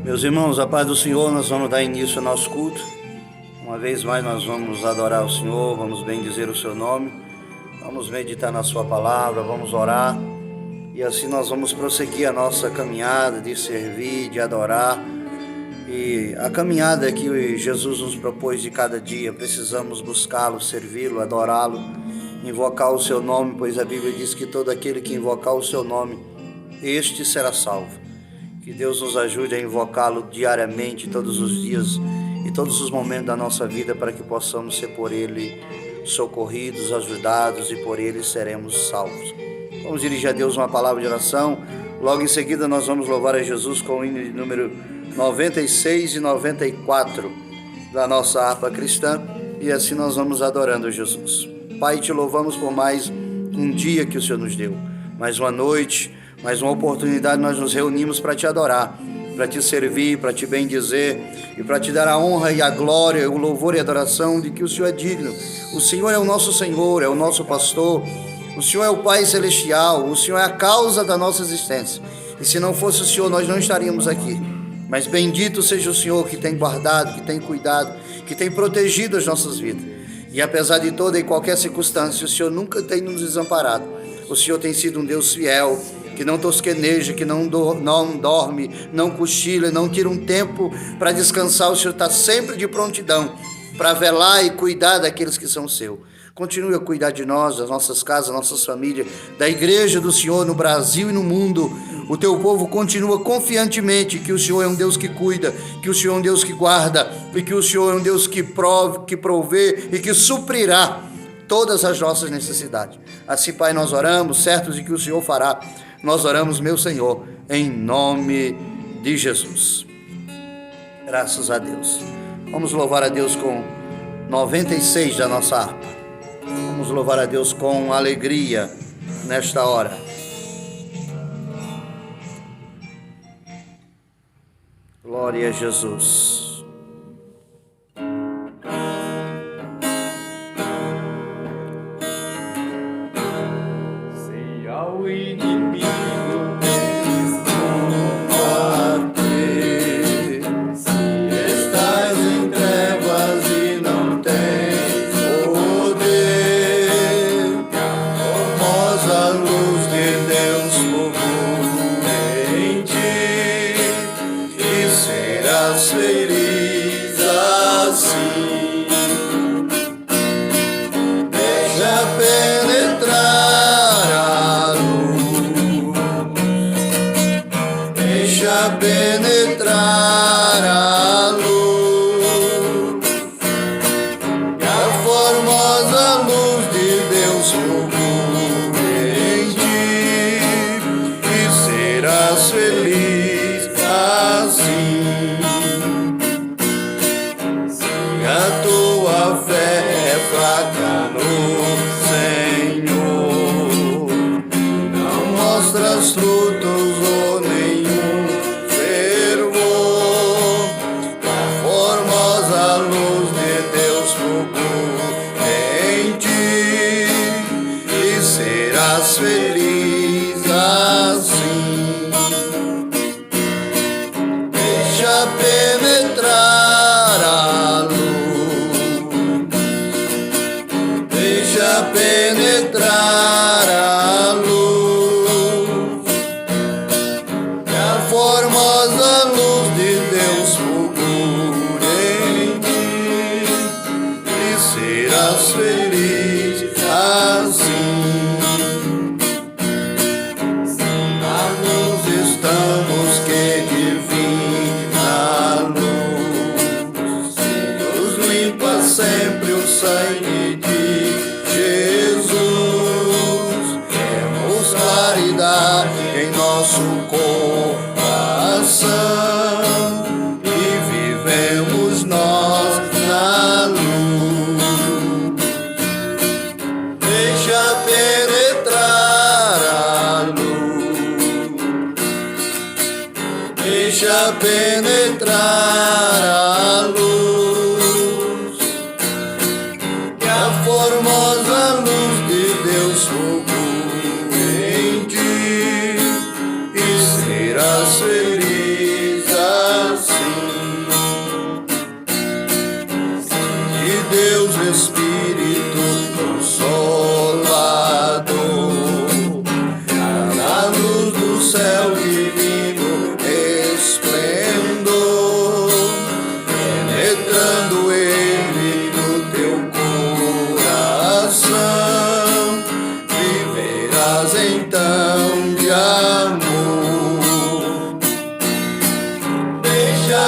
Meus irmãos, a paz do Senhor, nós vamos dar início ao nosso culto. Uma vez mais nós vamos adorar o Senhor, vamos bendizer o seu nome, vamos meditar na sua palavra, vamos orar e assim nós vamos prosseguir a nossa caminhada de servir, de adorar. E a caminhada que Jesus nos propôs de cada dia, precisamos buscá-lo, servi-lo, adorá-lo, invocar o seu nome, pois a Bíblia diz que todo aquele que invocar o seu nome, este será salvo. Que Deus nos ajude a invocá-lo diariamente, todos os dias e todos os momentos da nossa vida, para que possamos ser por Ele socorridos, ajudados e por Ele seremos salvos. Vamos dirigir a Deus uma palavra de oração. Logo em seguida nós vamos louvar a Jesus com o hino de número 96 e 94 da nossa harpa cristã, e assim nós vamos adorando Jesus. Pai, te louvamos por mais um dia que o Senhor nos deu, mais uma noite, mais uma oportunidade. Nós nos reunimos para te adorar, para te servir, para te bendizer e para te dar a honra e a glória, o louvor e a adoração de que o Senhor é digno. O Senhor é o nosso Senhor, é o nosso pastor, o Senhor é o Pai Celestial, o Senhor é a causa da nossa existência. E se não fosse o Senhor, nós não estaríamos aqui. Mas bendito seja o Senhor que tem guardado, que tem cuidado, que tem protegido as nossas vidas. E apesar de toda e qualquer circunstância, o Senhor nunca tem nos desamparado. O Senhor tem sido um Deus fiel, que não tosqueneja, que não dorme, não cochila, não tira um tempo para descansar. O Senhor está sempre de prontidão para velar e cuidar daqueles que são seus. Continue a cuidar de nós, das nossas casas, nossas famílias, da igreja do Senhor no Brasil e no mundo. O teu povo continua confiantemente que o Senhor é um Deus que cuida, que o Senhor é um Deus que guarda e que o Senhor é um Deus que provê e que suprirá todas as nossas necessidades. Assim, Pai, nós oramos, certos de que o Senhor fará. Nós oramos, meu Senhor, em nome de Jesus. Graças a Deus. Vamos louvar a Deus com 96 da nossa harpa. Vamos louvar a Deus com alegria nesta hora. Glória a Jesus. Se ao inimigo penetrar a luz, e a formosa luz de Deus fulgure em ti, e serás feliz assim. Se a tua fé é fraca no Senhor, não mostras frutos ou nenhum fervor, a formosa luz de Deus fulgure em ti, e serás feliz assim. Deixa penetrar a luz, deixa penetrar a luz, e a formosa luz de Deus fulgure em ti, e serás feliz assim. Na luz estamos, que divina luz, se nos limpa sempre o sangue de Jesus. Temos claridade em nosso coração e vivemos nós na luz. Deixa penetrar a luz, deixa penetrar a luz, e a formosa luz de Deus fulgure em ti, e serás feliz assim.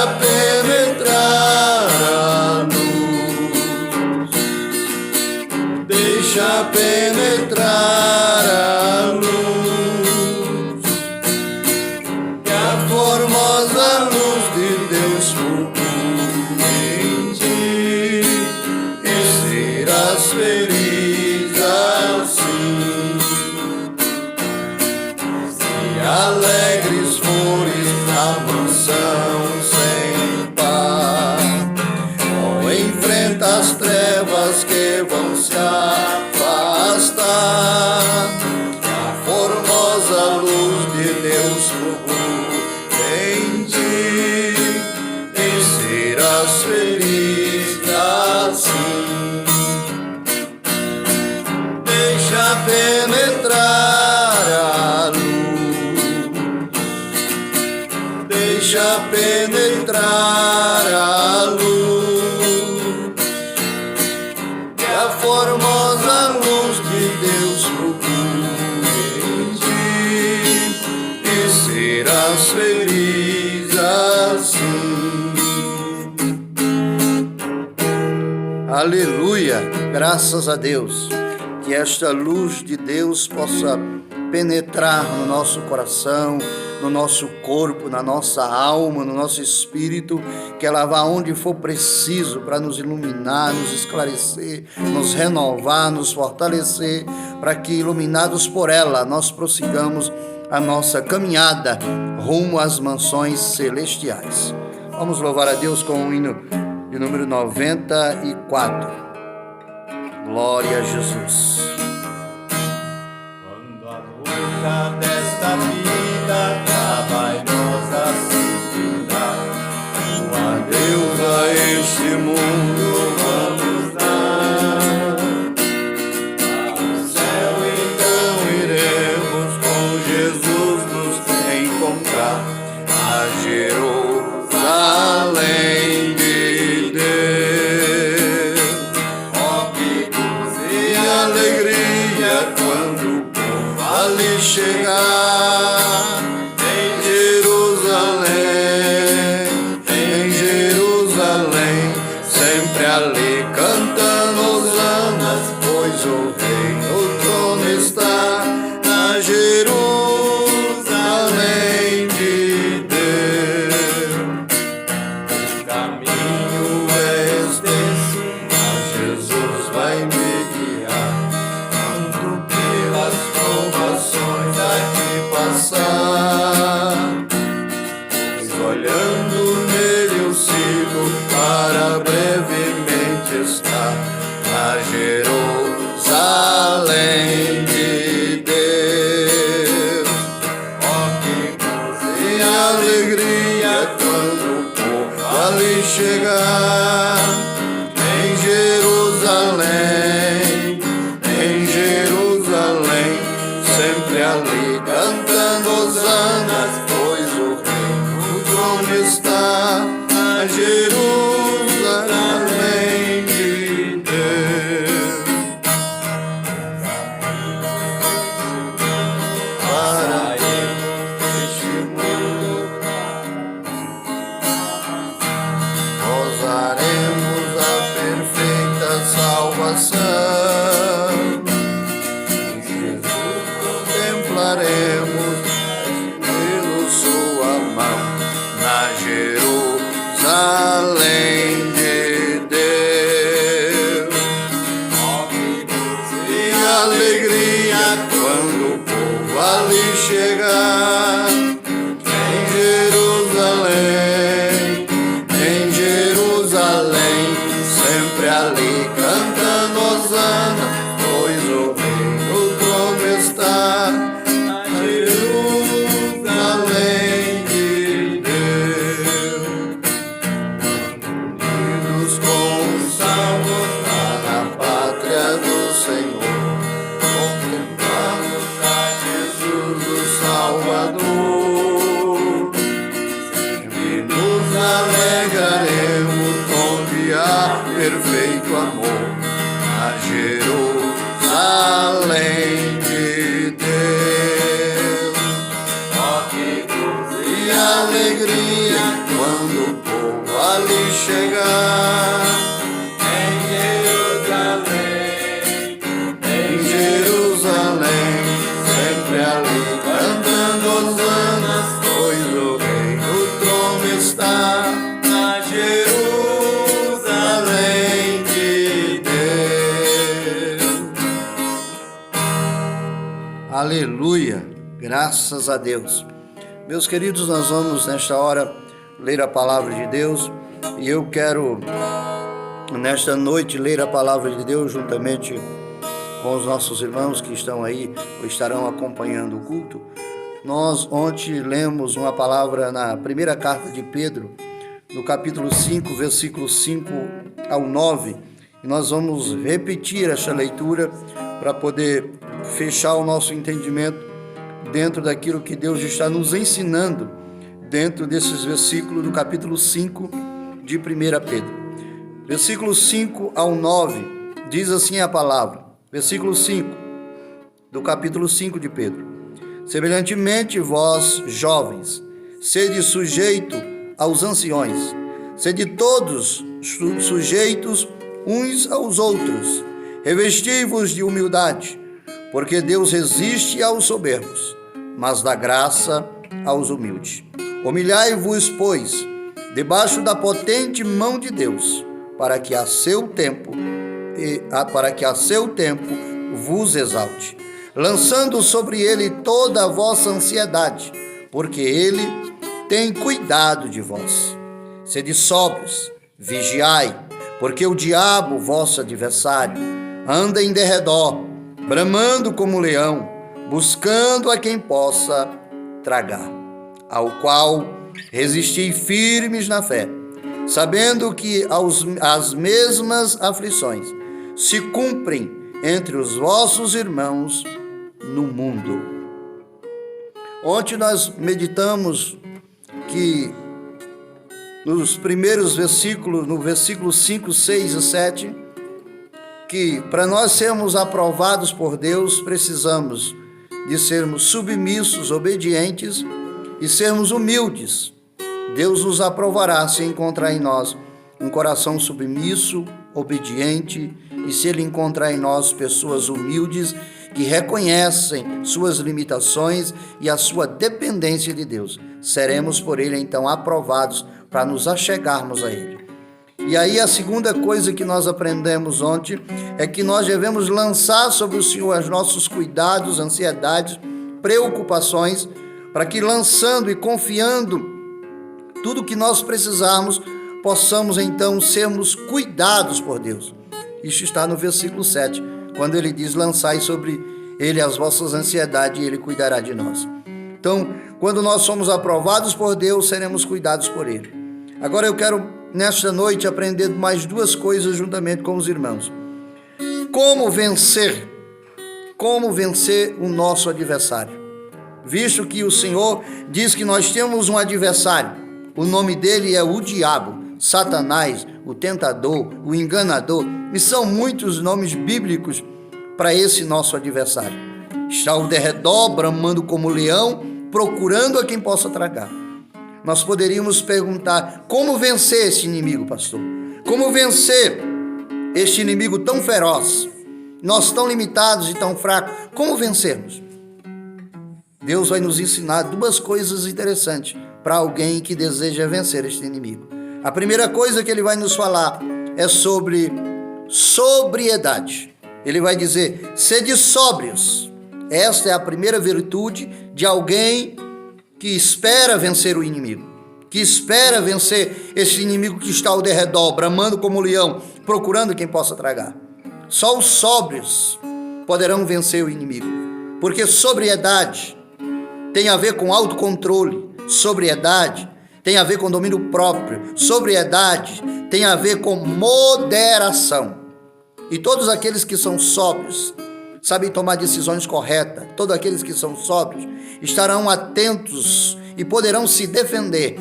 penetrar a luz, deixa penetrar a luz, que a formosa luz de Deus fulgure em ti, e serás feliz assim. Se alegres fores na mansão sem par, ou enfrenta as trevas que vão se afastar, a formosa luz de Deus fulgure em ti, e serás feliz assim. Deixa penetrar a luz, deixa penetrar a luz, que a formosa luz de Deus fulgure em ti, e serás feliz assim. Aleluia, graças a Deus. Que esta luz de Deus possa penetrar no nosso coração, no nosso corpo, na nossa alma, no nosso espírito, que ela vá onde for preciso para nos iluminar, nos esclarecer, nos renovar, nos fortalecer, para que, iluminados por ela, nós prossigamos a nossa caminhada rumo às mansões celestiais. Vamos louvar a Deus com o hino de número 94. Glória a Jesus. Quando a luta desta vida trabalhosa se findar, o adeus a este mundo vamos dar. Para o céu então iremos com Jesus nos encontrar, a Jerusalém de Deus. Alegria quando o povo ali chegar em Jerusalém, sempre ali cantando hosanas, pois o Rei no trono está na Jerusalém de Deus. O caminho é extenso, mas Jesus vai me passar, pois olhando nele eu sigo para brevemente estar na Jerusalém de Deus. Oh, que gozo e alegria quando o povo ali chegar em Jerusalém, sempre ali cantando hosanas, pois o Rei no trono está na Jerusalém de Deus. Para este mundo gozaremos a perfeita salvação. Contemplaremos pelo sua mão na Jerusalém de Deus. E alegria quando o povo ali chegar em Jerusalém, sempre ali cantando hosana, pois o Rei no trono está na Jerusalém de Deus. Unidos com os salvos lá na pátria do Senhor, contemplamos a Jesus o Salvador. Sempre nos alegraremos com guiar perfeito amor a Jerusalém de Deus. Oh, que gozo e alegria quando o povo chegar em Jerusalém, sempre ali cantando hosanas, pois o rei no trono está na Jerusalém de Deus. Aleluia, graças a Deus. Meus queridos, nós vamos nesta hora ler a palavra de Deus, e eu quero nesta noite ler a palavra de Deus juntamente com os nossos irmãos que estão aí ou estarão acompanhando o culto. Nós ontem lemos uma palavra na primeira carta de Pedro, no capítulo 5, versículos 5 ao 9, e nós vamos repetir essa leitura para poder fechar o nosso entendimento dentro daquilo que Deus está nos ensinando dentro desses versículos do capítulo 5 de 1 Pedro. Versículo 5 ao 9, diz assim a palavra, versículo 5 do capítulo 5 de Pedro: semelhantemente vós, jovens, sede sujeito aos anciões, sede todos sujeitos uns aos outros, revesti-vos de humildade, porque Deus resiste aos soberbos, mas dá graça aos humildes. Humilhai-vos, pois, debaixo da potente mão de Deus, para que a seu tempo vos exalte, lançando sobre ele toda a vossa ansiedade, porque ele tem cuidado de vós. Sede sóbrios, vigiai, porque o diabo, vosso adversário, anda em derredor, bramando como leão, buscando a quem possa tragar, ao qual resisti firmes na fé, sabendo que as mesmas aflições se cumprem entre os vossos irmãos no mundo. Ontem nós meditamos que nos primeiros versículos, no versículo 5, 6 e 7, que para nós sermos aprovados por Deus, precisamos de sermos submissos, obedientes e sermos humildes. Deus nos aprovará se encontrar em nós um coração submisso, obediente, e se Ele encontrar em nós pessoas humildes que reconhecem suas limitações e a sua dependência de Deus. Seremos por Ele então aprovados para nos achegarmos a Ele. E aí a segunda coisa que nós aprendemos ontem é que nós devemos lançar sobre o Senhor os nossos cuidados, ansiedades, preocupações, para que lançando e confiando tudo o que nós precisarmos, possamos então sermos cuidados por Deus. Isso está no versículo 7, quando ele diz: lançai sobre ele as vossas ansiedades e ele cuidará de nós. Então, quando nós somos aprovados por Deus, seremos cuidados por ele. Agora eu quero, nesta noite, aprender mais duas coisas juntamente com os irmãos. Como vencer o nosso adversário. Visto que o Senhor diz que nós temos um adversário, o nome dele é o diabo, Satanás, o tentador, o enganador, e são muitos nomes bíblicos para esse nosso adversário. Está ao derredor, bramando como leão, procurando a quem possa tragar. Nós poderíamos perguntar: como vencer esse inimigo, pastor? Como vencer este inimigo tão feroz? Nós tão limitados e tão fracos, como vencermos? Deus vai nos ensinar duas coisas interessantes para alguém que deseja vencer este inimigo. A primeira coisa que ele vai nos falar é sobre sobriedade. Ele vai dizer: sede sóbrios. Esta é a primeira virtude de alguém que espera vencer o inimigo, que espera vencer esse inimigo que está ao derredor, bramando como leão, procurando quem possa tragar. Só os sóbrios poderão vencer o inimigo, porque sobriedade tem a ver com autocontrole, sobriedade tem a ver com domínio próprio, sobriedade tem a ver com moderação. E todos aqueles que são sóbrios sabem tomar decisões corretas, todos aqueles que são sóbrios estarão atentos e poderão se defender.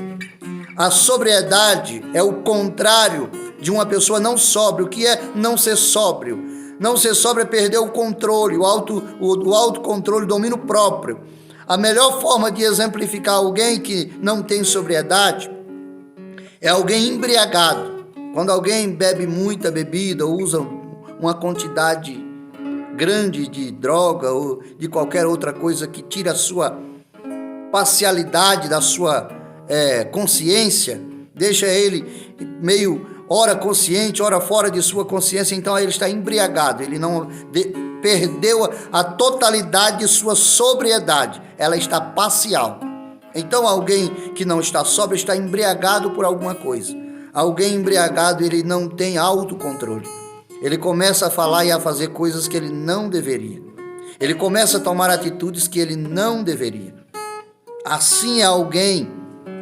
A sobriedade é o contrário de uma pessoa não sóbria. O que é não ser sóbrio? Não ser sóbrio é perder o controle, o autocontrole, o domínio próprio. A melhor forma de exemplificar alguém que não tem sobriedade é alguém embriagado. Quando alguém bebe muita bebida ou usa uma quantidade grande de droga ou de qualquer outra coisa que tira a sua parcialidade da sua consciência, deixa ele meio ora consciente, ora fora de sua consciência, então ele está embriagado, ele não perdeu a totalidade de sua sobriedade, ela está parcial. Então alguém que não está sóbrio está embriagado por alguma coisa. Alguém embriagado, ele não tem autocontrole. Ele começa a falar e a fazer coisas que ele não deveria. Ele começa a tomar atitudes que ele não deveria. Assim é alguém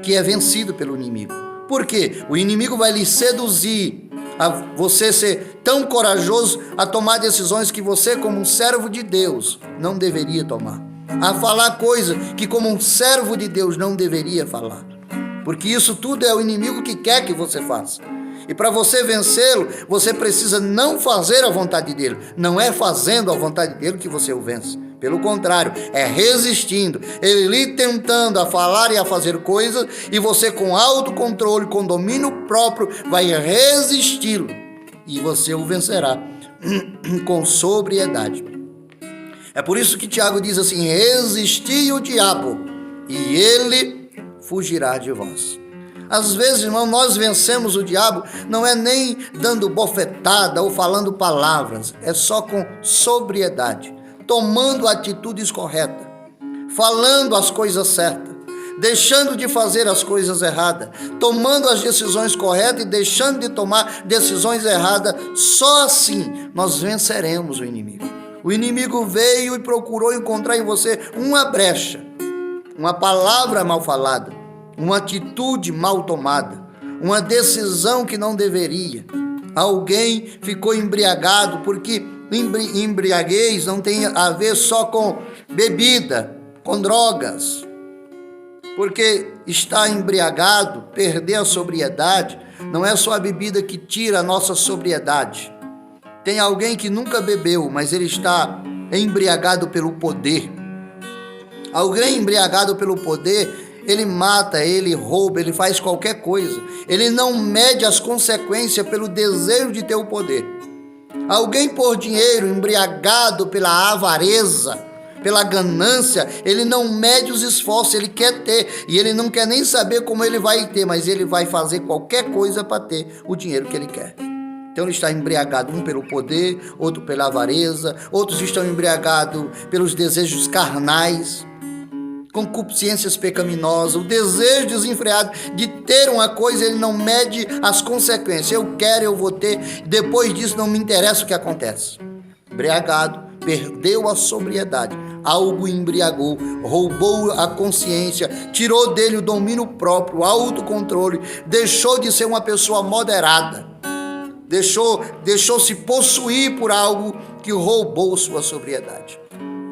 que é vencido pelo inimigo. Por quê? O inimigo vai lhe seduzir a você ser tão corajoso a tomar decisões que você, como um servo de Deus, não deveria tomar. A falar coisas que, como um servo de Deus, não deveria falar. Porque isso tudo é o inimigo que quer que você faça. E para você vencê-lo, você precisa não fazer a vontade dele. Não é fazendo a vontade dele que você o vence. Pelo contrário, é resistindo. Ele lhe tentando a falar e a fazer coisas, e você com autocontrole, com domínio próprio, vai resisti-lo. E você o vencerá com sobriedade. É por isso que Tiago diz assim: resisti o diabo, e ele fugirá de vós. Às vezes, irmão, nós vencemos o diabo, não é nem dando bofetada ou falando palavras, é só com sobriedade, tomando atitudes corretas, falando as coisas certas, deixando de fazer as coisas erradas, tomando as decisões corretas e deixando de tomar decisões erradas. Só assim nós venceremos o inimigo. O inimigo veio e procurou encontrar em você uma brecha, uma palavra mal falada, uma atitude mal tomada, uma decisão que não deveria. Alguém ficou embriagado, porque embriaguez não tem a ver só com bebida, com drogas. Porque estar embriagado, perder a sobriedade, não é só a bebida que tira a nossa sobriedade. Tem alguém que nunca bebeu, mas ele está embriagado pelo poder. Alguém embriagado pelo poder, ele mata, ele rouba, ele faz qualquer coisa. Ele não mede as consequências pelo desejo de ter o poder. Alguém por dinheiro, embriagado pela avareza, pela ganância, ele não mede os esforços, ele quer ter, e ele não quer nem saber como ele vai ter, mas ele vai fazer qualquer coisa para ter o dinheiro que ele quer. Então ele está embriagado, um pelo poder, outro pela avareza, outros estão embriagados pelos desejos carnais, concupiscências pecaminosas, o desejo desenfreado de ter uma coisa, ele não mede as consequências. Eu quero, eu vou ter, depois disso não me interessa o que acontece. Embriagado, perdeu a sobriedade, algo embriagou, roubou a consciência, tirou dele o domínio próprio, o autocontrole, deixou de ser uma pessoa moderada, deixou-se possuir por algo que roubou sua sobriedade.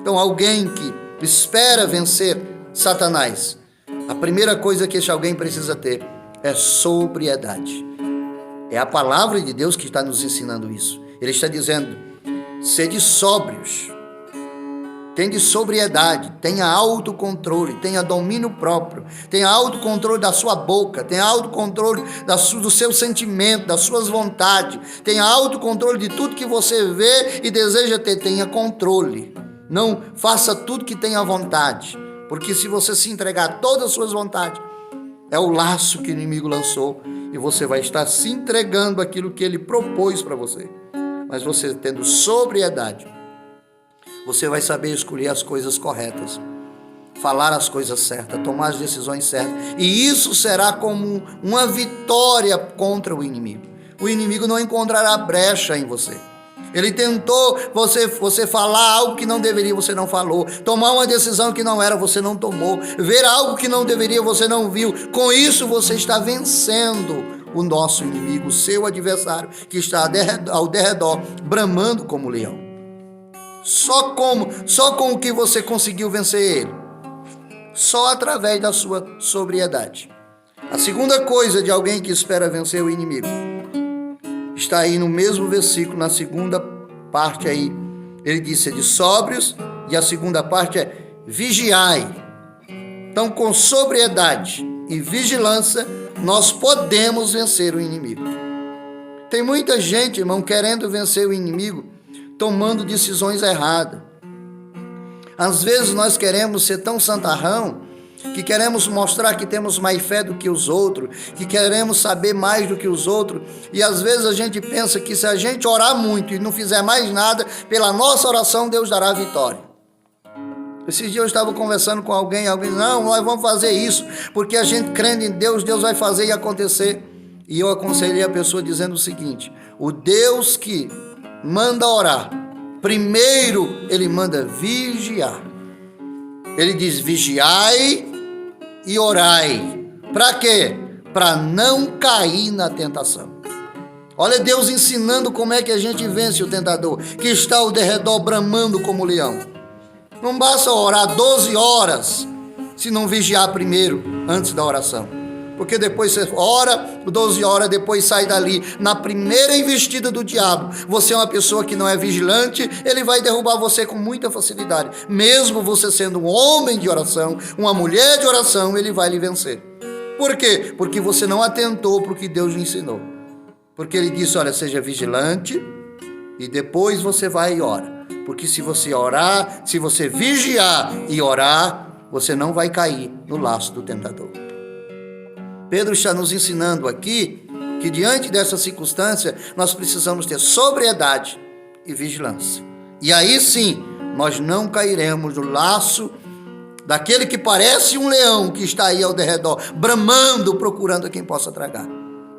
Então alguém que espera vencer Satanás, a primeira coisa que esse alguém precisa ter é sobriedade. É a palavra de Deus que está nos ensinando isso. Ele está dizendo: sede sóbrios, tenha sobriedade, tenha autocontrole, tenha domínio próprio, tenha autocontrole da sua boca, tenha autocontrole do seu sentimento, das suas vontades, tenha autocontrole de tudo que você vê e deseja ter, tenha controle. Não faça tudo que tenha vontade, porque se você se entregar a todas as suas vontades, é o laço que o inimigo lançou e você vai estar se entregando aquilo que ele propôs para você. Mas você tendo sobriedade, você vai saber escolher as coisas corretas, falar as coisas certas, tomar as decisões certas, e isso será como uma vitória contra o inimigo. O inimigo não encontrará brecha em você. Ele tentou você falar algo que não deveria, você não falou. Tomar uma decisão que não era, você não tomou. Ver algo que não deveria, você não viu. Com isso, você está vencendo o nosso inimigo, o seu adversário, que está ao derredor, bramando como leão. Só com o que você conseguiu vencer ele? Só através da sua sobriedade. A segunda coisa de alguém que espera vencer o inimigo está aí no mesmo versículo, na segunda parte aí. Ele diz: sede sóbrios, e a segunda parte é vigiai. Então, com sobriedade e vigilância, nós podemos vencer o inimigo. Tem muita gente, irmão, querendo vencer o inimigo, tomando decisões erradas. Às vezes nós queremos ser tão santarrão, que queremos mostrar que temos mais fé do que os outros, que queremos saber mais do que os outros, e às vezes a gente pensa que se a gente orar muito e não fizer mais nada, pela nossa oração Deus dará a vitória. Esses dias eu estava conversando com alguém disse, não, nós vamos fazer isso, porque a gente crendo em Deus, Deus vai fazer e acontecer. E eu aconselhei a pessoa dizendo o seguinte: o Deus que manda orar, primeiro ele manda vigiar. Ele diz: vigiai e orai. Para quê? Para não cair na tentação. Olha Deus ensinando como é que a gente vence o tentador, que está ao derredor bramando como leão. Não basta orar 12 horas, se não vigiar primeiro, antes da oração. Porque depois você ora 12 horas, depois sai dali. Na primeira investida do diabo, você é uma pessoa que não é vigilante, ele vai derrubar você com muita facilidade. Mesmo você sendo um homem de oração, uma mulher de oração, ele vai lhe vencer. Por quê? Porque você não atentou para o que Deus lhe ensinou. Porque ele disse, olha, seja vigilante e depois você vai e ora. Porque se você orar, se você vigiar e orar, você não vai cair no laço do tentador. Pedro está nos ensinando aqui que diante dessa circunstância nós precisamos ter sobriedade e vigilância. E aí sim, nós não cairemos no laço daquele que parece um leão que está aí ao derredor, bramando, procurando quem possa tragar.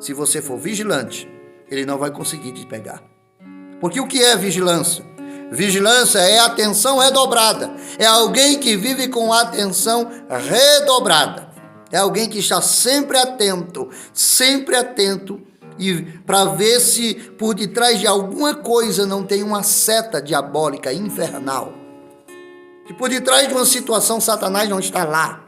Se você for vigilante, ele não vai conseguir te pegar. Porque o que é vigilância? Vigilância é atenção redobrada. É alguém que vive com atenção redobrada. É alguém que está sempre atento e para ver se por detrás de alguma coisa não tem uma seta diabólica, infernal. Que por detrás de uma situação Satanás não está lá.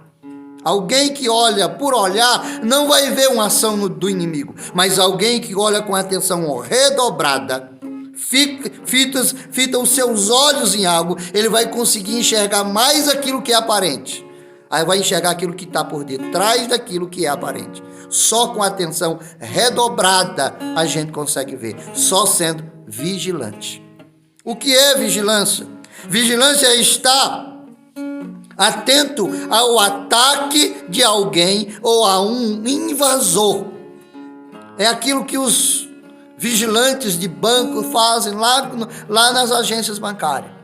Alguém que olha por olhar não vai ver uma ação do inimigo, mas alguém que olha com atenção redobrada, fita os seus olhos em algo, ele vai conseguir enxergar mais aquilo que é aparente. Aí vai enxergar aquilo que está por detrás daquilo que é aparente. Só com atenção redobrada a gente consegue ver, só sendo vigilante. O que é vigilância? Vigilância é estar atento ao ataque de alguém ou a um invasor. É aquilo que os vigilantes de banco fazem lá nas agências bancárias.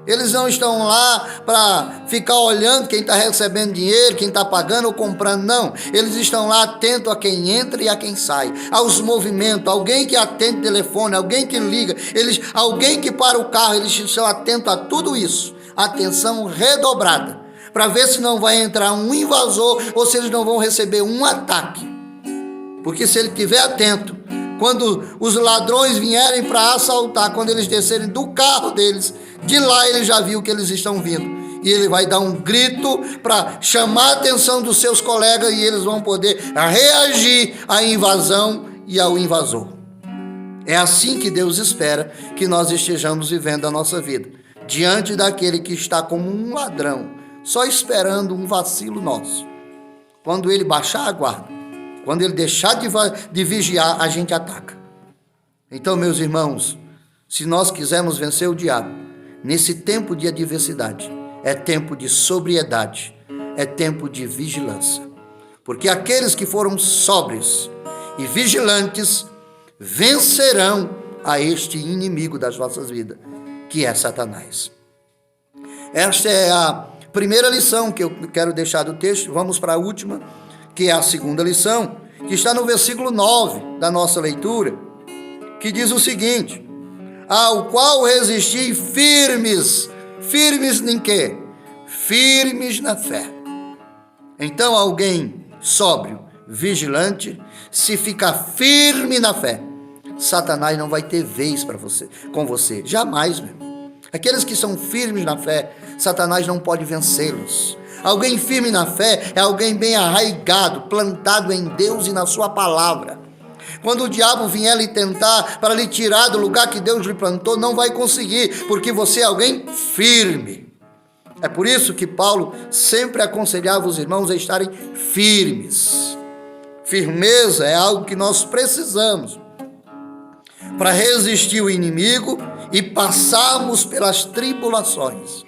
Eles não estão lá para ficar olhando quem está recebendo dinheiro, quem está pagando ou comprando, não. Eles estão lá atentos a quem entra e a quem sai, aos movimentos, alguém que atende o telefone, alguém que liga, alguém que para o carro, eles estão atentos a tudo isso. Atenção redobrada, para ver se não vai entrar um invasor ou se eles não vão receber um ataque. Porque se ele estiver atento, quando os ladrões vierem para assaltar, quando eles descerem do carro deles, de lá ele já viu que eles estão vindo. E ele vai dar um grito para chamar a atenção dos seus colegas e eles vão poder reagir à invasão e ao invasor. É assim que Deus espera que nós estejamos vivendo a nossa vida. Diante daquele que está como um ladrão, só esperando um vacilo nosso. Quando ele baixar a guarda, quando ele deixar de vigiar, a gente ataca. Então, meus irmãos, se nós quisermos vencer o diabo, nesse tempo de adversidade, é tempo de sobriedade, é tempo de vigilância. Porque aqueles que foram sóbrios e vigilantes vencerão a este inimigo das nossas vidas, que é Satanás. Esta é a primeira lição que eu quero deixar do texto. Vamos para a última, que é a segunda lição, que está no versículo 9 da nossa leitura, que diz o seguinte: ao qual resisti firmes. Firmes em quê? Firmes na fé. Então alguém sóbrio, vigilante, se ficar firme na fé, Satanás não vai ter vez com você. Jamais, meu irmão. Aqueles que são firmes na fé, Satanás não pode vencê-los. Alguém firme na fé é alguém bem arraigado, plantado em Deus e na sua palavra. Quando o diabo vier lhe tentar para lhe tirar do lugar que Deus lhe plantou, não vai conseguir, porque você é alguém firme. É por isso que Paulo sempre aconselhava os irmãos a estarem firmes. Firmeza é algo que nós precisamos. para resistir o inimigo e passarmos pelas tribulações.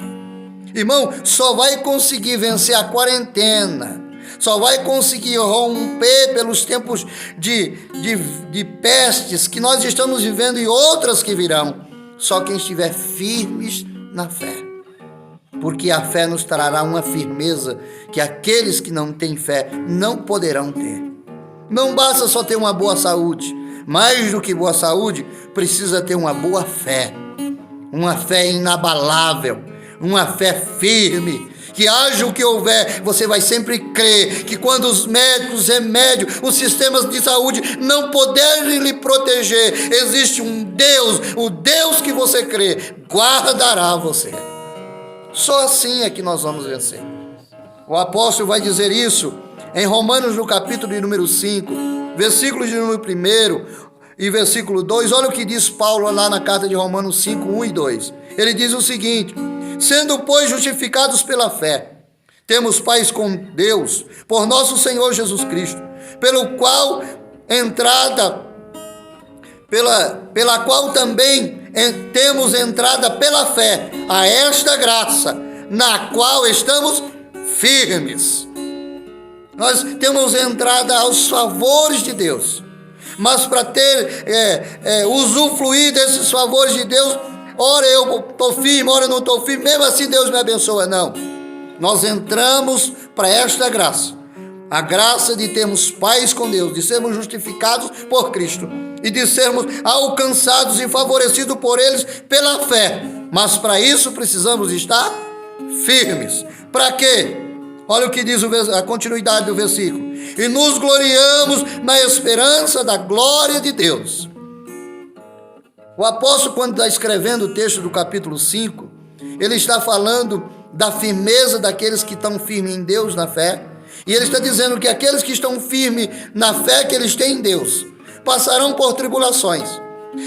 Irmão, só vai conseguir vencer a quarentena, só vai conseguir romper pelos tempos de pestes que nós estamos vivendo e outras que virão, só quem estiver firmes na fé. Porque a fé nos trará uma firmeza que aqueles que não têm fé não poderão ter. Não basta só ter uma boa saúde. Mais do que boa saúde, precisa ter uma boa fé. Uma fé inabalável, uma fé firme, que haja o que houver, você vai sempre crer que quando os médicos, os remédios, os sistemas de saúde não puderem lhe proteger, existe um Deus, o Deus que você crê, guardará você. Só assim é que nós vamos vencer. O apóstolo vai dizer isso em Romanos, no capítulo de número 5, versículos de número 1 e versículo 2, olha o que diz Paulo lá na carta de Romanos 5, 1 e 2. Ele diz o seguinte: sendo, pois, justificados pela fé, temos paz com Deus, por nosso Senhor Jesus Cristo, pela qual também temos entrada pela fé a esta graça, na qual estamos firmes. Nós temos entrada aos favores de Deus, mas para ter usufruir desses favores de Deus, ora eu estou firme, ora eu não estou firme, mesmo assim Deus me abençoa. Não, nós entramos para esta graça, a graça de termos paz com Deus, de sermos justificados por Cristo e de sermos alcançados e favorecidos por eles pela fé, mas para isso precisamos estar firmes. Para quê? Olha o que diz a continuidade do versículo: e nos gloriamos na esperança da glória de Deus. O apóstolo, quando está escrevendo o texto do capítulo 5, ele está falando da firmeza daqueles que estão firmes em Deus na fé, e ele está dizendo que aqueles que estão firmes na fé que eles têm em Deus passarão por tribulações,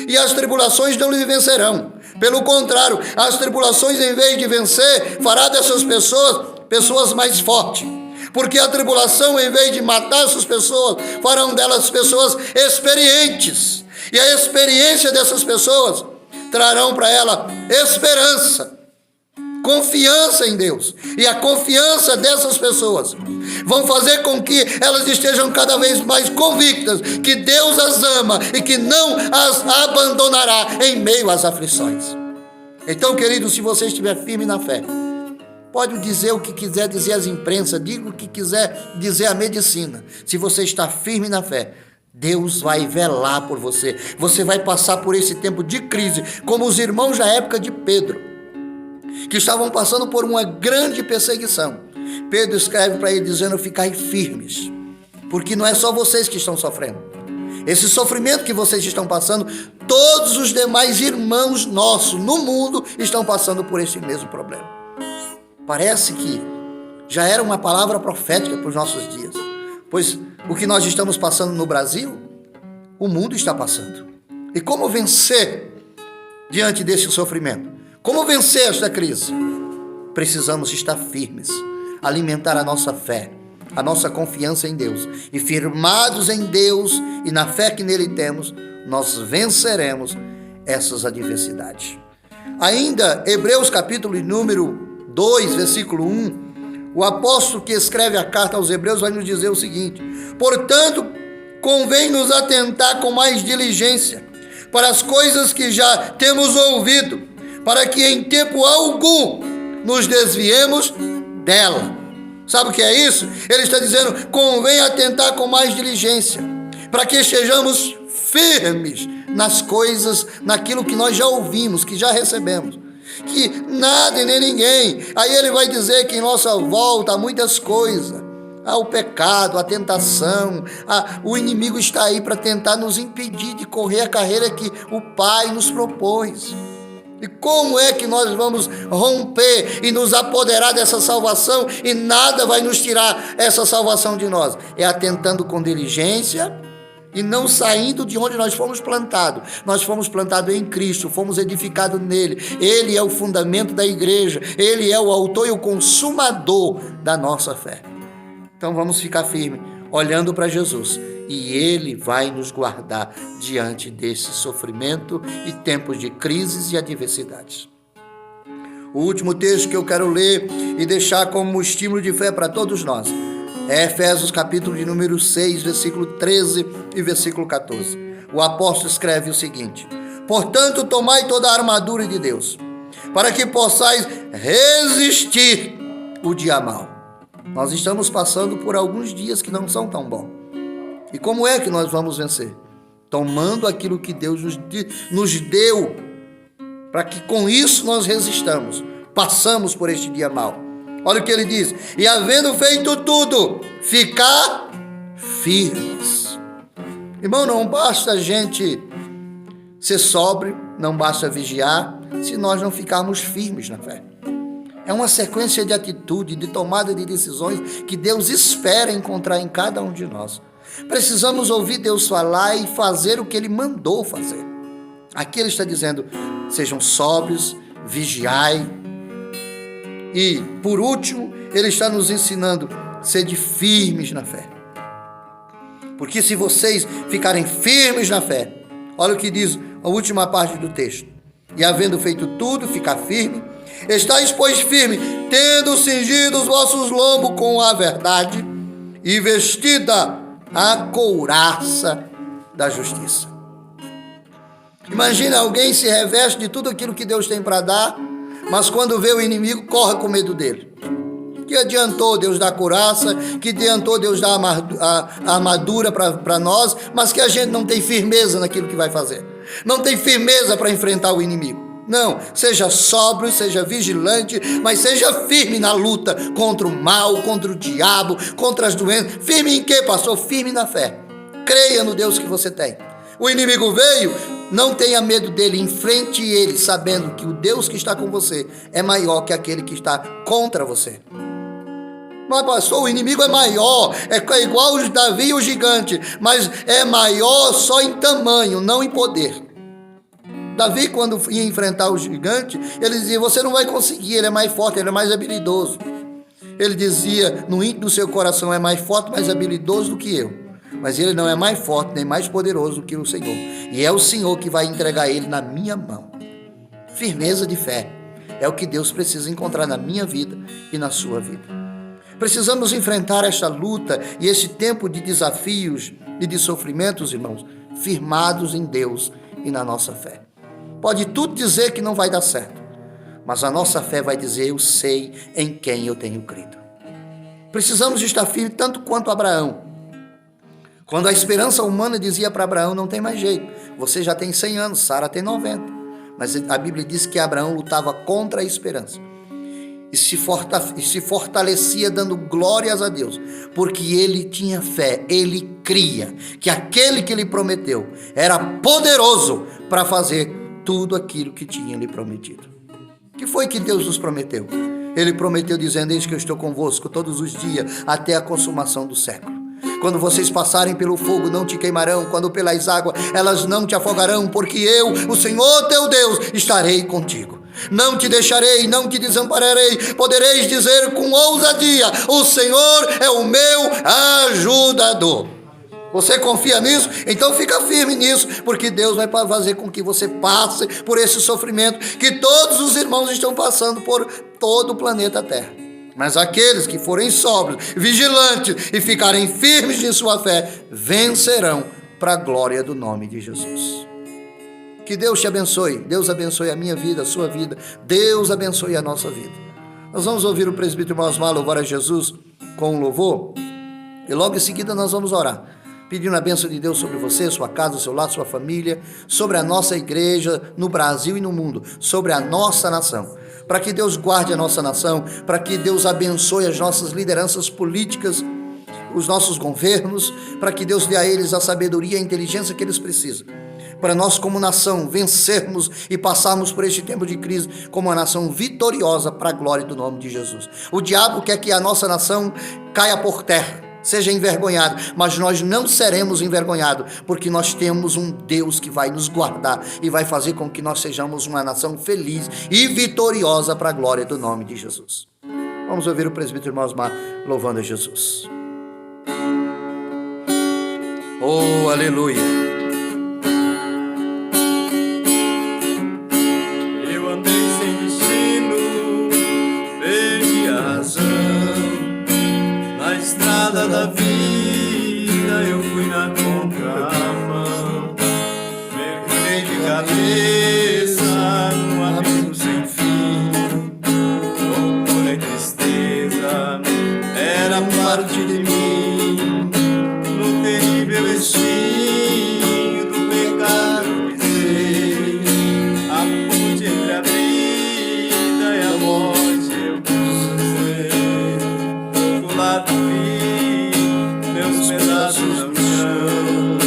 e as tribulações não lhe vencerão. Pelo contrário, as tribulações, em vez de vencer, fará dessas pessoas mais fortes, porque a tribulação, em vez de matar essas pessoas, farão delas pessoas experientes, e a experiência dessas pessoas trarão para ela esperança, confiança em Deus, e a confiança dessas pessoas vão fazer com que elas estejam cada vez mais convictas que Deus as ama e que não as abandonará em meio às aflições. Então, querido, se você estiver firme na fé, pode dizer o que quiser dizer às imprensas, diga o que quiser dizer à medicina. Se você está firme na fé, Deus vai velar por você. Você vai passar por esse tempo de crise, como os irmãos da época de Pedro, que estavam passando por uma grande perseguição. Pedro escreve para ele dizendo: ficai firmes, porque não é só vocês que estão sofrendo. Esse sofrimento que vocês estão passando, todos os demais irmãos nossos no mundo estão passando por esse mesmo problema. Parece que já era uma palavra profética para os nossos dias, pois o que nós estamos passando no Brasil, o mundo está passando. E como vencer diante desse sofrimento? Como vencer esta crise? Precisamos estar firmes, alimentar a nossa fé, a nossa confiança em Deus, e firmados em Deus e na fé que nele temos, nós venceremos essas adversidades. Ainda, Hebreus capítulo número 2, versículo 1, o apóstolo que escreve a carta aos Hebreus vai nos dizer o seguinte: portanto, convém nos atentar com mais diligência para as coisas que já temos ouvido, para que em tempo algum nos desviemos dela. Sabe o que é isso? Ele está dizendo: convém atentar com mais diligência, para que estejamos firmes nas coisas, naquilo que nós já ouvimos, que já recebemos, que nada e nem ninguém. Aí ele vai dizer que em nossa volta há muitas coisas, há o pecado, a tentação, o inimigo está aí para tentar nos impedir de correr a carreira que o Pai nos propôs. E como é que nós vamos romper e nos apoderar dessa salvação e nada vai nos tirar essa salvação de nós? É atentando com diligência e não saindo de onde nós fomos plantados. Nós fomos plantados em Cristo, fomos edificados nele. Ele é o fundamento da igreja, ele é o autor e o consumador da nossa fé. Então vamos ficar firmes, olhando para Jesus e Ele vai nos guardar diante desse sofrimento e tempos de crises e adversidades. O último texto que eu quero ler e deixar como estímulo de fé para todos nós é Efésios capítulo de número 6, versículo 13 e versículo 14. O apóstolo escreve o seguinte: portanto, tomai toda a armadura de Deus, para que possais resistir o dia mau. Nós estamos passando por alguns dias que não são tão bons. E como é que nós vamos vencer? Tomando aquilo que Deus nos deu, para que com isso nós resistamos, passamos por este dia mau. Olha o que ele diz: e havendo feito tudo, ficar firmes. Irmão, não basta a gente ser sóbrio, não basta vigiar, se nós não ficarmos firmes na fé. É uma sequência de atitude, de tomada de decisões que Deus espera encontrar em cada um de nós. Precisamos ouvir Deus falar e fazer o que Ele mandou fazer. Aqui Ele está dizendo: sejam sóbrios, vigiai. E, por último, Ele está nos ensinando: sede firmes na fé. Porque se vocês ficarem firmes na fé, olha o que diz a última parte do texto: e havendo feito tudo, ficar firme, estáis, pois, firme, tendo cingido os vossos lombos com a verdade e vestida a couraça da justiça. Imagina, alguém se reveste de tudo aquilo que Deus tem para dar, mas quando vê o inimigo, corre com medo dele. Que adiantou Deus dar couraça, que adiantou Deus dar a armadura para nós, mas que a gente não tem firmeza naquilo que vai fazer, não tem firmeza para enfrentar o inimigo. Não, seja sóbrio, seja vigilante, mas seja firme na luta contra o mal, contra o diabo, contra as doenças. Firme em quê, pastor? Firme na fé. Creia no Deus que você tem. O inimigo veio, não tenha medo dele, enfrente ele, sabendo que o Deus que está com você é maior que aquele que está contra você. Mas pastor, o inimigo é maior, é igual os Davi e o gigante, mas é maior só em tamanho, não em poder. Davi, quando ia enfrentar o gigante, ele dizia: você não vai conseguir, ele é mais forte, ele é mais habilidoso. Ele dizia no íntimo do seu coração: é mais forte, mais habilidoso do que eu. Mas ele não é mais forte, nem mais poderoso do que o Senhor. E é o Senhor que vai entregar ele na minha mão. Firmeza de fé é o que Deus precisa encontrar na minha vida e na sua vida. Precisamos enfrentar esta luta e esse tempo de desafios e de sofrimentos, irmãos, firmados em Deus e na nossa fé. Pode tudo dizer que não vai dar certo, mas a nossa fé vai dizer: eu sei em quem eu tenho crido. Precisamos estar firmes tanto quanto Abraão. Quando a esperança humana dizia para Abraão: não tem mais jeito, você já tem 100 anos, Sara tem 90. Mas a Bíblia diz que Abraão lutava contra a esperança e se fortalecia dando glórias a Deus, porque ele tinha fé, ele cria que aquele que lhe prometeu era poderoso para fazer tudo aquilo que tinha lhe prometido. O que foi que Deus nos prometeu? Ele prometeu dizendo: eis que eu estou convosco todos os dias até a consumação do século. Quando vocês passarem pelo fogo, não te queimarão, quando pelas águas, elas não te afogarão, porque eu, o Senhor teu Deus, estarei contigo. Não te deixarei, não te desampararei. Podereis dizer com ousadia: o Senhor é o meu ajudador. Você confia nisso? Então fica firme nisso, porque Deus vai fazer com que você passe por esse sofrimento que todos os irmãos estão passando por todo o planeta Terra. Mas aqueles que forem sóbrios, vigilantes e ficarem firmes em sua fé, vencerão para a glória do nome de Jesus. Que Deus te abençoe. Deus abençoe a minha vida, a sua vida. Deus abençoe a nossa vida. Nós vamos ouvir o presbítero Osmar louvar a Jesus com um louvor, e logo em seguida nós vamos orar, pedindo a bênção de Deus sobre você, sua casa, seu lar, sua família, sobre a nossa igreja no Brasil e no mundo, sobre a nossa nação, para que Deus guarde a nossa nação, para que Deus abençoe as nossas lideranças políticas, os nossos governos, para que Deus dê a eles a sabedoria e a inteligência que eles precisam, para nós como nação vencermos e passarmos por este tempo de crise como uma nação vitoriosa para a glória do nome de Jesus. O diabo quer que a nossa nação caia por terra, seja envergonhado, mas nós não seremos envergonhados, porque nós temos um Deus que vai nos guardar e vai fazer com que nós sejamos uma nação feliz e vitoriosa para a glória do nome de Jesus. Vamos ouvir o presbítero Osmar louvando a Jesus. Oh, aleluia. Eu andei sem destino, perdi a razão. Na estrada da vida eu fui na contramão. Mergulhei de cabeça num abismo sem fim. Loucura e tristeza era parte de mim. No terrível espinho do pecado pisei. A ponte entre a vida e a morte eu cruzei. Do lado vi meus pedaços no chão.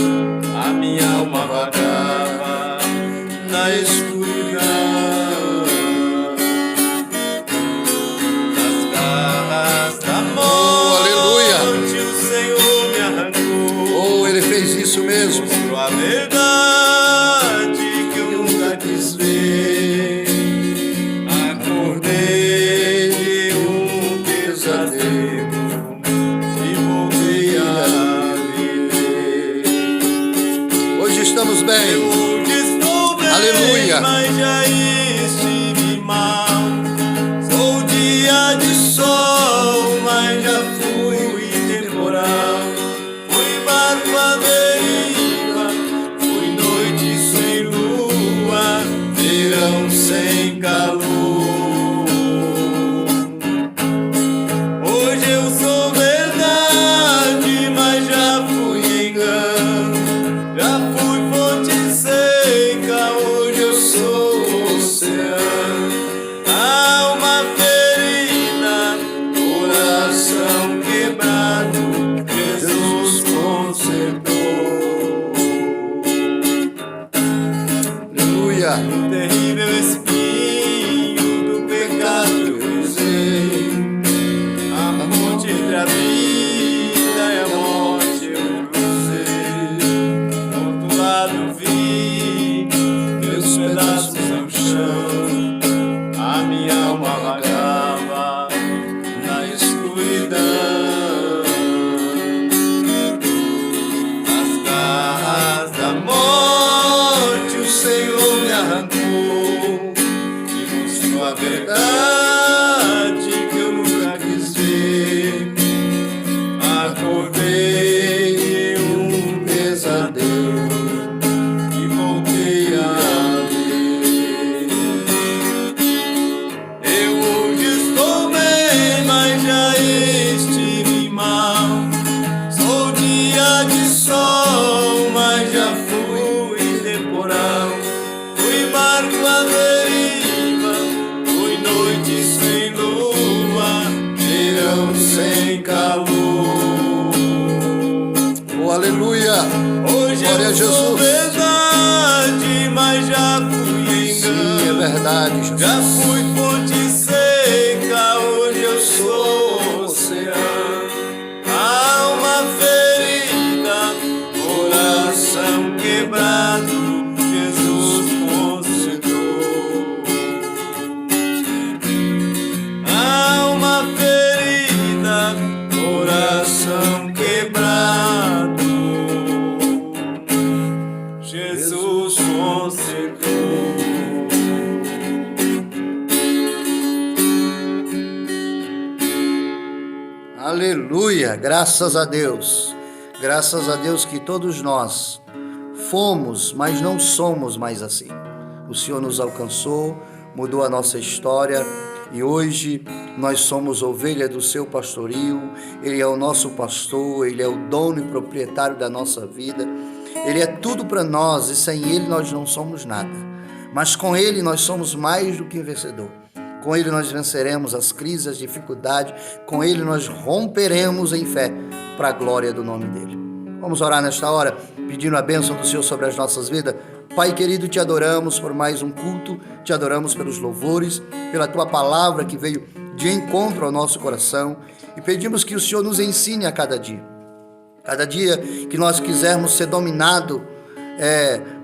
A minha alma vagava na escuridão. Nas garras da morte o Senhor me arrancou. Oh, ele fez isso mesmo. Mostrou a verdade que eu nunca quis ver. Acordei de um pesadelo e voltei a viver. Hoje estamos bem. Hoje estou bem, Aleluia. mas já estive mal. Sou dia de sol, mas já fui temporal. Fui barco à deriva, fui noite sem lua, verão sem calor. Hoje eu sou verdade, mas já fui engano. Já fui fonte seca, hoje eu sou oceano. Alma ferida, coração quebrado, Jesus consertou. Aleluia. No terrível espinho do pecado eu cruzei. A ponte entre a vida e a morte eu cruzei. Do outro lado vi meus pedaços no chão. A minha alma vagava na escuridão. Nas garras da morte o Senhor me arrancou e mostrou a verdade que eu nunca quis ver. Acordei de um pesadelo e voltei a ver. Eu hoje estou bem, mas já estive mal. Sou dia de sol, mas já fui temporal. Fui barco à deriva, fui noite sem lua, verão sem calor. Oh, aleluia. Hoje Glória a eu sou Jesus. verdade, mas já fui Sim, é engano. verdade, Jesus. Já fui fonte seca, hoje eu sou oceano. Alma ferida, coração quebrado, Jesus consertou. Alma ferida, coração quebrado, Jesus consertou. Aleluia, graças a Deus. Graças a Deus que todos nós fomos, mas não somos mais assim. O Senhor nos alcançou, mudou a nossa história e hoje nós somos ovelha do seu pastorio. Ele é o nosso pastor, ele é o dono e proprietário da nossa vida. Ele é tudo para nós e sem ele nós não somos nada. Mas com ele nós somos mais do que vencedor. Com ele nós venceremos as crises, as dificuldades. Com ele nós romperemos em fé para a glória do nome dele. Vamos orar nesta hora, pedindo a bênção do Senhor sobre as nossas vidas. Pai querido, te adoramos por mais um culto, te adoramos pelos louvores, pela tua palavra que veio de encontro ao nosso coração e pedimos que o Senhor nos ensine a cada dia. Cada dia que nós quisermos ser dominado,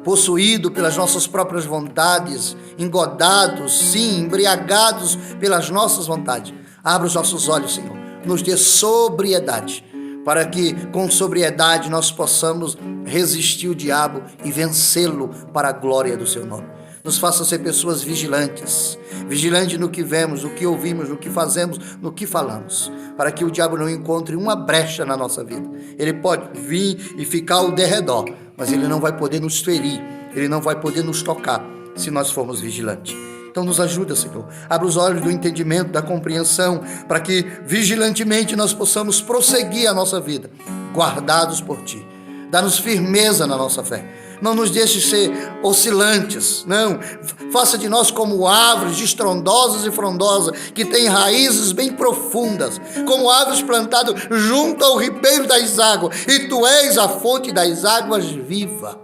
possuído pelas nossas próprias vontades, engodados, sim, embriagados pelas nossas vontades. Abra os nossos olhos, Senhor, nos dê sobriedade, para que com sobriedade nós possamos resistir o diabo e vencê-lo para a glória do seu nome. Nos faça ser pessoas vigilantes no que vemos, no que ouvimos, no que fazemos, no que falamos, para que o diabo não encontre uma brecha na nossa vida. Ele pode vir e ficar ao derredor, mas ele não vai poder nos ferir, ele não vai poder nos tocar se nós formos vigilantes. Então nos ajuda, Senhor. Abre os olhos do entendimento, da compreensão, para que vigilantemente nós possamos prosseguir a nossa vida, guardados por Ti. Dá-nos firmeza na nossa fé. Não nos deixe ser oscilantes, não. Faça de nós como árvores estrondosas e frondosas, que têm raízes bem profundas, como árvores plantadas junto ao ribeiro das águas, e Tu és a fonte das águas viva.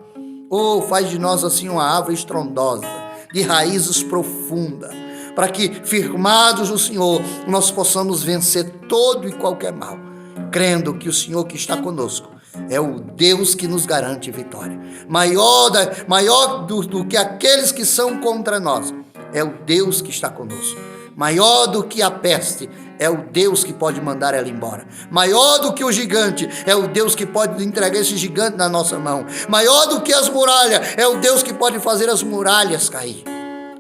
Oh, faz de nós assim uma árvore estrondosa, de raízes profundas, para que, firmados no Senhor, nós possamos vencer todo e qualquer mal, crendo que o Senhor que está conosco é o Deus que nos garante vitória. Maior do que aqueles que são contra nós, é o Deus que está conosco. Maior do que a peste, é o Deus que pode mandar ela embora. Maior do que o gigante, é o Deus que pode entregar esse gigante na nossa mão. Maior do que as muralhas, é o Deus que pode fazer as muralhas cair.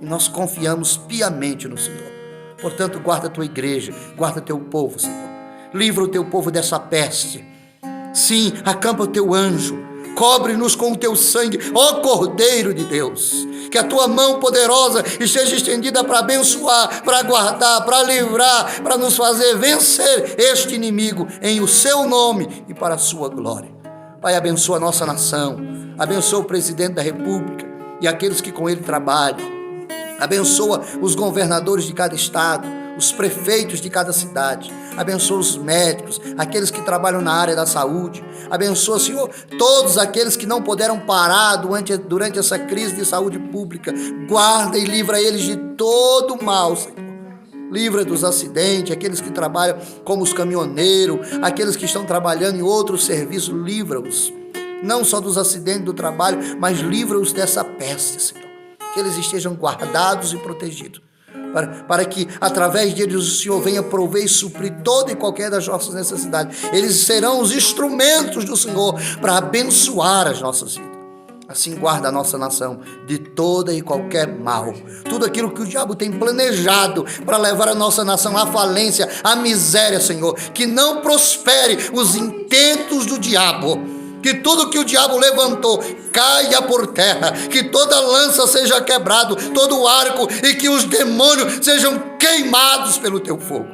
E nós confiamos piamente no Senhor. Portanto, guarda a Tua igreja, guarda Teu povo, Senhor. Livra o Teu povo dessa peste. Sim, acampa o Teu anjo, cobre-nos com o Teu sangue, ó Cordeiro de Deus. Que a Tua mão poderosa esteja estendida para abençoar, para guardar, para livrar, para nos fazer vencer este inimigo em o Seu nome e para a Sua glória. Pai, abençoa a nossa nação, abençoa o presidente da República e aqueles que com ele trabalham. Abençoa os governadores de cada estado, os prefeitos de cada cidade. Abençoa os médicos, aqueles que trabalham na área da saúde. Abençoa, Senhor, todos aqueles que não puderam parar durante essa crise de saúde pública. Guarda e livra eles de todo o mal, Senhor. Livra dos acidentes, aqueles que trabalham como os caminhoneiros, aqueles que estão trabalhando em outros serviços, livra-os. Não só dos acidentes do trabalho, mas livra-os dessa peste, Senhor. Que eles estejam guardados e protegidos, para que através deles o Senhor venha prover e suprir toda e qualquer das nossas necessidades. Eles serão os instrumentos do Senhor para abençoar as nossas vidas. Assim guarda a nossa nação de toda e qualquer mal. Tudo aquilo que o diabo tem planejado para levar a nossa nação à falência, à miséria, Senhor. Que não prospere os intentos do diabo. Que tudo que o diabo levantou caia por terra, que toda lança seja quebrado, todo arco, e que os demônios sejam queimados pelo Teu fogo.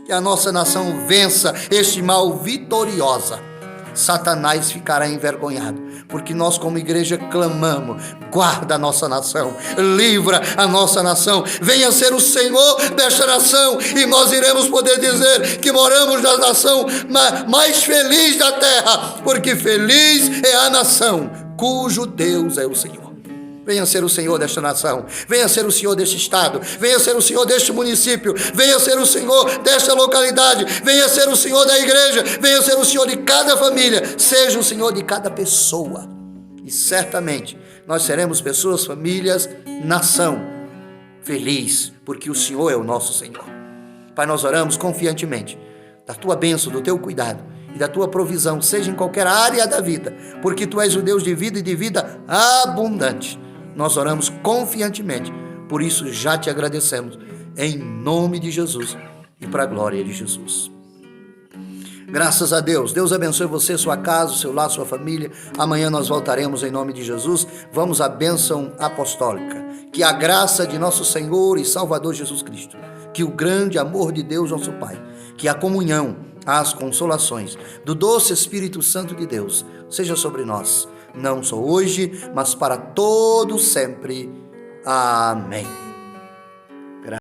Que a nossa nação vença este mal vitoriosa. Satanás ficará envergonhado, porque nós como igreja clamamos: guarda a nossa nação, livra a nossa nação, venha ser o Senhor desta nação, e nós iremos poder dizer que moramos na nação mais feliz da terra, porque feliz é a nação cujo Deus é o Senhor. Venha ser o Senhor desta nação, venha ser o Senhor deste estado, venha ser o Senhor deste município, venha ser o Senhor desta localidade, venha ser o Senhor da igreja, venha ser o Senhor de cada família, seja o Senhor de cada pessoa. E certamente nós seremos pessoas, famílias, nação feliz, porque o Senhor é o nosso Senhor. Pai, nós oramos confiantemente da Tua bênção, do Teu cuidado e da Tua provisão, seja em qualquer área da vida, porque Tu és o Deus de vida e de vida abundante. Nós oramos confiantemente, por isso já Te agradecemos, em nome de Jesus e para a glória de Jesus. Graças a Deus. Deus abençoe você, sua casa, seu lar, sua família. Amanhã nós voltaremos em nome de Jesus. Vamos à bênção apostólica. Que a graça de nosso Senhor e Salvador Jesus Cristo, que o grande amor de Deus, nosso Pai, que a comunhão, as consolações do doce Espírito Santo de Deus seja sobre nós, não só hoje, mas para todo sempre. Amém.